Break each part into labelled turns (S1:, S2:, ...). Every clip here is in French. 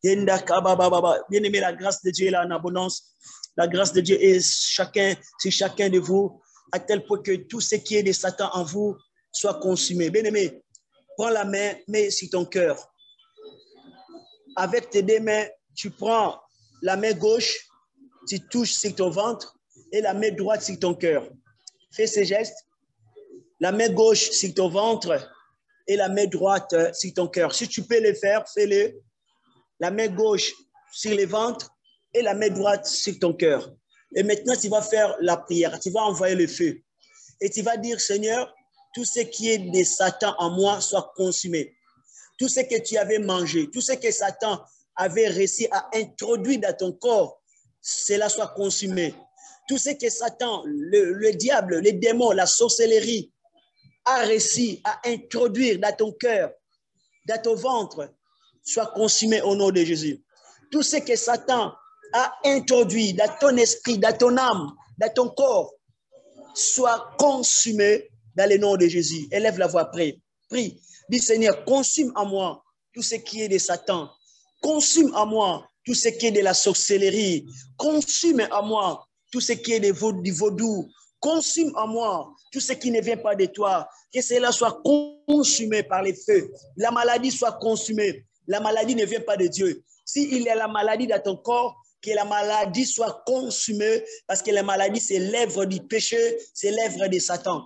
S1: Bien-aimé, la grâce de Dieu est là en abondance. La grâce de Dieu est sur chacun de vous, à tel point que tout ce qui est de Satan en vous soit consumé. Bien-aimé, prends la main, mets sur ton cœur. Avec tes deux mains, tu prends la main gauche, tu touches sur ton ventre et la main droite sur ton cœur. Fais ces gestes. La main gauche sur ton ventre et la main droite sur ton cœur. Si tu peux le faire, fais-le. La main gauche sur le ventre et la main droite sur ton cœur. Et maintenant, tu vas faire la prière. Tu vas envoyer le feu. Et tu vas dire, Seigneur, tout ce qui est de Satan en moi soit consumé. Tout ce que tu avais mangé, tout ce que Satan avait réussi à introduire dans ton corps, cela soit consumé. Tout ce que Satan, le diable, les démons, la sorcellerie a réussi à introduire dans ton cœur, dans ton ventre, soit consumé au nom de Jésus. Tout ce que Satan a introduit dans ton esprit, dans ton âme, dans ton corps, soit consumé dans le nom de Jésus. Élève la voix, prie. Prie. Dis, Seigneur, consume en moi tout ce qui est de Satan. Consume en moi tout ce qui est de la sorcellerie. Consume en moi tout ce qui est du vaudou. Consume en moi tout ce qui ne vient pas de toi. Que cela soit consumé par les feux. La maladie soit consumée. La maladie ne vient pas de Dieu. S'il y a la maladie dans ton corps, que la maladie soit consumée, parce que la maladie, c'est l'œuvre du péché, c'est l'œuvre de Satan.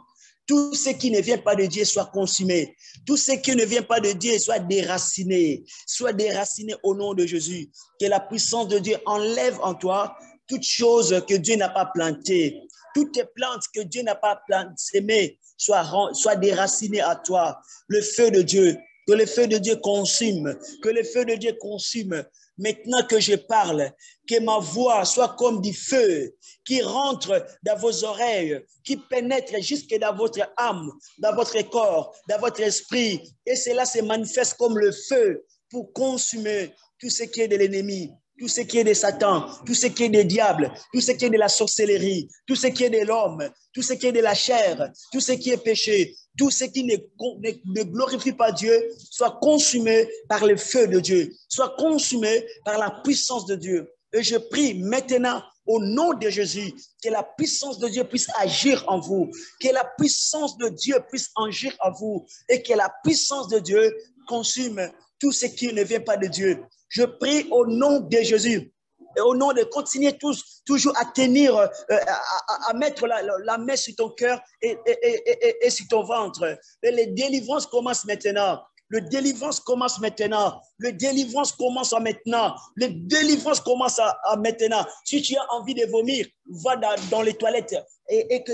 S1: Tout ce qui ne vient pas de Dieu soit consumé. Tout ce qui ne vient pas de Dieu soit déraciné. Soit déraciné au nom de Jésus. Que la puissance de Dieu enlève en toi toute chose que Dieu n'a pas plantée. Toutes les plantes que Dieu n'a pas semées soient déracinées à toi. Le feu de Dieu, que le feu de Dieu consume. Que le feu de Dieu consume. Maintenant que je parle, que ma voix soit comme du feu qui rentre dans vos oreilles, qui pénètre jusque dans votre âme, dans votre corps, dans votre esprit. Et cela se manifeste comme le feu pour consumer tout ce qui est de l'ennemi, tout ce qui est de Satan, tout ce qui est des diables, tout ce qui est de la sorcellerie, tout ce qui est de l'homme, tout ce qui est de la chair, tout ce qui est péché, tout ce qui ne glorifie pas Dieu, soit consumé par le feu de Dieu, soit consumé par la puissance de Dieu. Et je prie maintenant au nom de Jésus, que la puissance de Dieu puisse agir en vous, que la puissance de Dieu puisse agir en vous et que la puissance de Dieu consume tout ce qui ne vient pas de Dieu. Je prie au nom de Jésus et au nom de continuer toujours à tenir, à mettre la main sur ton cœur et sur ton ventre. Et les délivrances commencent maintenant. Le délivrance commence maintenant. Le délivrance commence maintenant. Le délivrance commence à maintenant. Si tu as envie de vomir, va dans les toilettes et que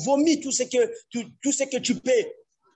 S1: vomis tout ce que tu peux.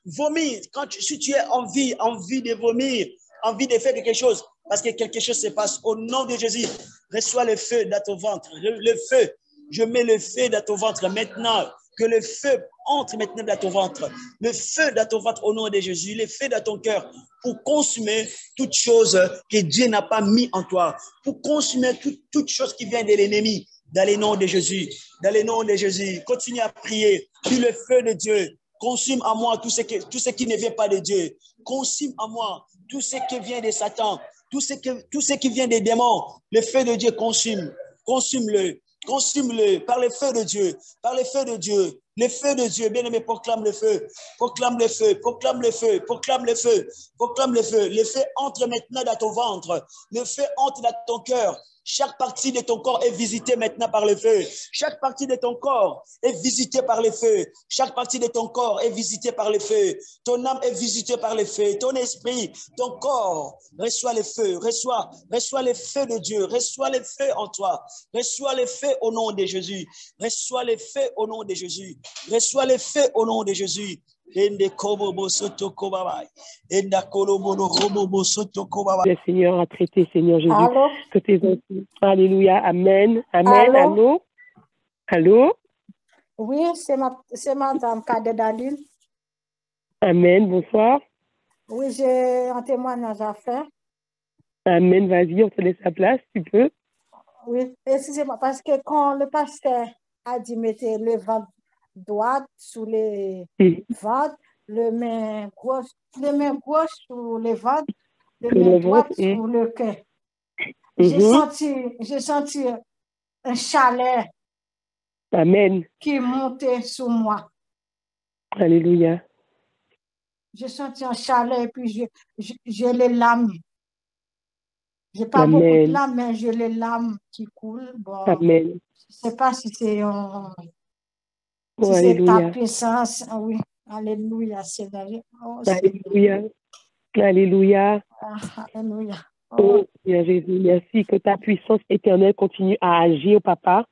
S1: Vomis. Si tu as envie de vomir, envie de faire quelque chose, parce que quelque chose se passe. Au nom de Jésus, reçois le feu dans ton ventre. Le feu. Je mets le feu dans ton ventre maintenant. Que le feu entre maintenant dans ton ventre. Le feu dans ton ventre au nom de Jésus. Le feu dans ton cœur pour consumer toute chose que Dieu n'a pas mis en toi. Pour consumer toute chose qui vient de l'ennemi. Dans le nom de Jésus. Dans le nom de Jésus. Continue à prier. Puis le feu de Dieu. Consume en moi tout ce qui ne vient pas de Dieu. Consume en moi tout ce qui vient de Satan. Tout ce qui vient des démons. Le feu de Dieu consume. Consume-le. Consume-le par le feu de Dieu, par le feu de Dieu. Le feu de Dieu, bien-aimé, proclame le feu, proclame le feu, proclame le feu, proclame le feu, proclame le feu. Le feu entre maintenant dans ton ventre, le feu entre dans ton cœur. Chaque partie de ton corps est visitée maintenant par le feu. Chaque partie de ton corps est visitée par le feu. Chaque partie de ton corps est visitée par le feu. Ton âme est visitée par le feu. Ton esprit, ton corps reçoit le feu. Reçois le feu de Dieu. Reçois le feu en toi. Reçois le feu au nom de Jésus. Reçois le feu au nom de Jésus. Reçois le feu au nom de Jésus. Le
S2: Seigneur a traité, Seigneur Jésus.
S3: Allô?
S2: Que tes enfants. Alléluia. Amen. Amen.
S3: Allô?
S2: Allô? Allô?
S3: Oui, c'est Madame Kadedalil.
S2: Amen. Bonsoir.
S3: Oui, j'ai un témoignage à faire.
S2: Amen. Vas-y, on te laisse la place, tu peux.
S3: Oui, excusez-moi, parce que quand le pasteur a dit mettez le ventre droit sous les ventres, le main gauche sur le ventre, le main droite sur le cœur. J'ai senti un chalet
S2: Amen.
S3: qui montait sur moi.
S2: Alléluia.
S3: J'ai senti un chalet et puis j'ai les larmes. J'ai pas
S2: Amen.
S3: beaucoup de larmes, mais j'ai les larmes qui coulent. Bon,
S2: Amen.
S3: je sais pas si c'est
S2: Oh,
S3: si c'est ta
S2: alléluia.
S3: puissance. Oui, alléluia, Seigneur. Oh,
S2: Alléluia. Alléluia.
S3: Alléluia.
S2: Oh, Seigneur Jésus, merci que ta puissance éternelle continue à agir, papa.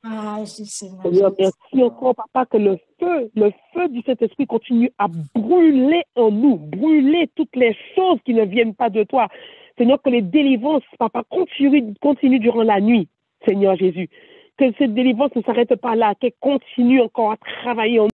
S2: Seigneur, merci encore, papa, que le feu du Saint-Esprit continue à brûler en nous, brûler toutes les choses qui ne viennent pas de toi. Seigneur, que les délivrances, papa, continuent durant la nuit, Seigneur Jésus. Que cette délivrance ne s'arrête pas là, qu'elle continue encore à travailler en nous.